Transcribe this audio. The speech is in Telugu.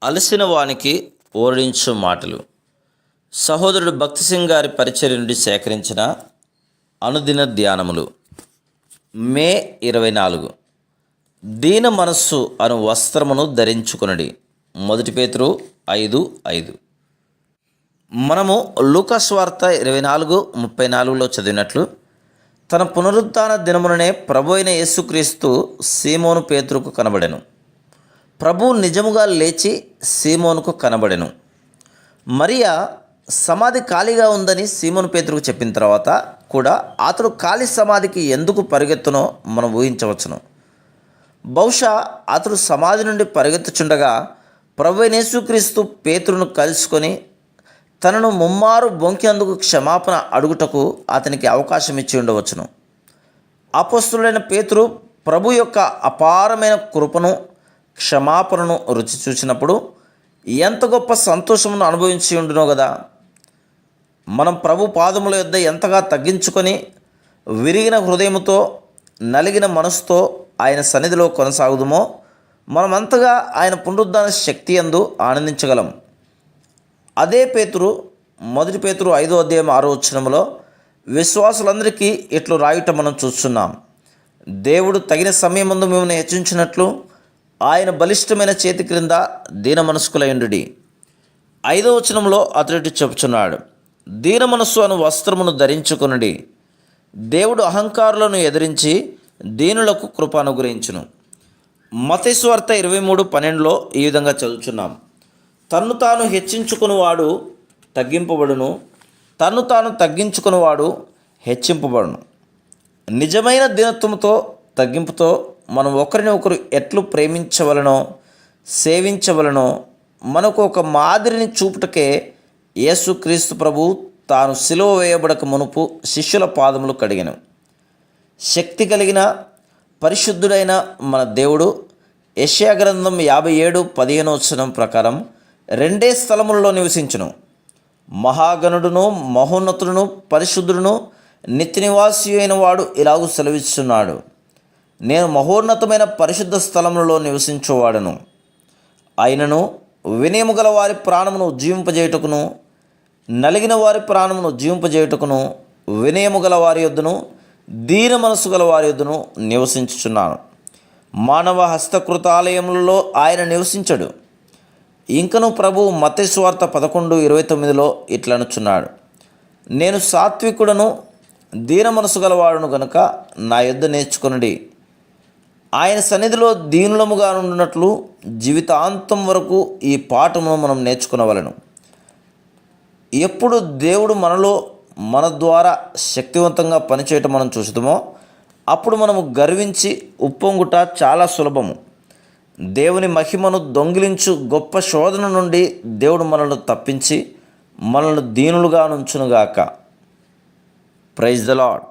అలసిన వానికి ఓడించు మాటలు. సహోదరుడు భక్తి సింగ్ గారి పరిచర్య నుండి సేకరించిన అనుదిన ధ్యానములు. మే 24. దీన మనస్సు అను వస్త్రమును ధరించుకొనుడి. 1 పేతురు 5:5. మనము లూకా సువార్త 24:34లో చదివినట్లు, తన పునరుత్థాన దినముననే ప్రభు అయిన యేసుక్రీస్తు సీమోను పేతురుకు కనబడెను. ప్రభువు నిజముగా లేచి సీమోనుకు కనబడెను. మరియా సమాధి ఖాళీగా ఉందని సీమోను పేతురుకు చెప్పిన తర్వాత కూడా అతడు ఖాళీ సమాధికి ఎందుకు పరిగెత్తునో మనం ఊహించవచ్చును. బహుశా అతడు సమాధి నుండి పరిగెత్తుచుండగా ప్రభువైన యేసుక్రీస్తు పేతురును కలుసుకొని తనను ముమ్మారు బొంకేందుకు క్షమాపణ అడుగుటకు అతనికి అవకాశం ఇచ్చి ఉండవచ్చును. అపోస్తలుడైన పేతురు ప్రభు యొక్క అపారమైన కృపను, క్షమాపణను రుచి చూసినప్పుడు ఎంత గొప్ప సంతోషమును అనుభవించి ఉండునో కదా. మనం ప్రభు పాదముల యొద్ద ఎంతగా తగ్గించుకొని విరిగిన హృదయముతో, నలిగిన మనసుతో ఆయన సన్నిధిలో కొనసాగుదుమో మనమంతగా ఆయన పునరుద్ధాన శక్తి యందు ఆనందించగలం. అదే పేతురు 1 పేతురు 5:6 విశ్వాసులందరికీ ఇట్లు రాయుట మనం చూస్తున్నాం. దేవుడు తగిన సమయమందు మిమ్మల్ని హెచ్చించినట్లు ఆయన బలిష్టమైన చేతి క్రింద దీన మనస్కులయుండుడి. 5వ అతడు చెప్పుచున్నాడు, దీన మనస్సు అను వస్త్రమును ధరించుకొనుడి. దేవుడు అహంకారులను ఎదిరించి దీనులకు కృప అనుగ్రహించును. మత్తయి సువార్త 23:12 ఈ విధంగా చదువుచున్నాం, తన్ను తాను హెచ్చించుకునివాడు తగ్గింపబడును, తన్ను తాను తగ్గించుకునివాడు హెచ్చింపబడును. నిజమైన దీనత్వముతో, తగ్గింపుతో మనం ఒకరిని ఒకరు ఎట్లు ప్రేమించవలనో, సేవించవలనో మనకు ఒక మాదిరిని చూపుటకే యేసుక్రీస్తు ప్రభు తాను సిలువ వేయబడక మునుపు శిష్యుల పాదములు కడిగెను. శక్తి కలిగిన పరిశుద్ధుడైన మన దేవుడు యెషయా గ్రంథం 57:15 ప్రకారం 2 స్థలములలో నివసించును. మహాగణుడును, మహోన్నతుడును, పరిశుద్ధుడును, నిత్య నివాసి అయిన వాడు ఇలాగూ సెలవిస్తున్నాడు, నేను మహోన్నతమైన పరిశుద్ధ స్థలములలో నివసించువాడను. అయినను వినయము గల వారి ప్రాణమును ఉజ్జీవింపజేయుటకును, నలిగిన వారి ప్రాణమును ఉజ్జీవింపజేయుటకును, వినయము గల వారి యొద్దను, దీన మనసు గల వారి యొద్దను నివసించుచున్నాను. మానవ హస్తకృతాలయములలో ఆయన నివసించడు. ఇంకను ప్రభువు మత్తయి సువార్త 11:29 ఇట్లనుచున్నాడు, నేను సాత్వికుడను, దీన మనసు గలవాడును గనుక నా యొద్ద నేర్చుకొనుడి. ఆయన సన్నిధిలో దీనులముగా ఉండునట్లు జీవితాంతం వరకు ఈ పాఠమును మనం నేర్చుకునవలెను. ఎప్పుడు దేవుడు మనలో, మన ద్వారా శక్తివంతంగా పనిచేయటం మనం చూస్తామో అప్పుడు మనము గర్వించి ఉప్పొంగుట చాలా సులభము. దేవుని మహిమను దొంగిలించు గొప్ప శోధన నుండి దేవుడు మనల్ని తప్పించి మనల్ని దీనులుగా నుంచునుగాక. Praise the lord.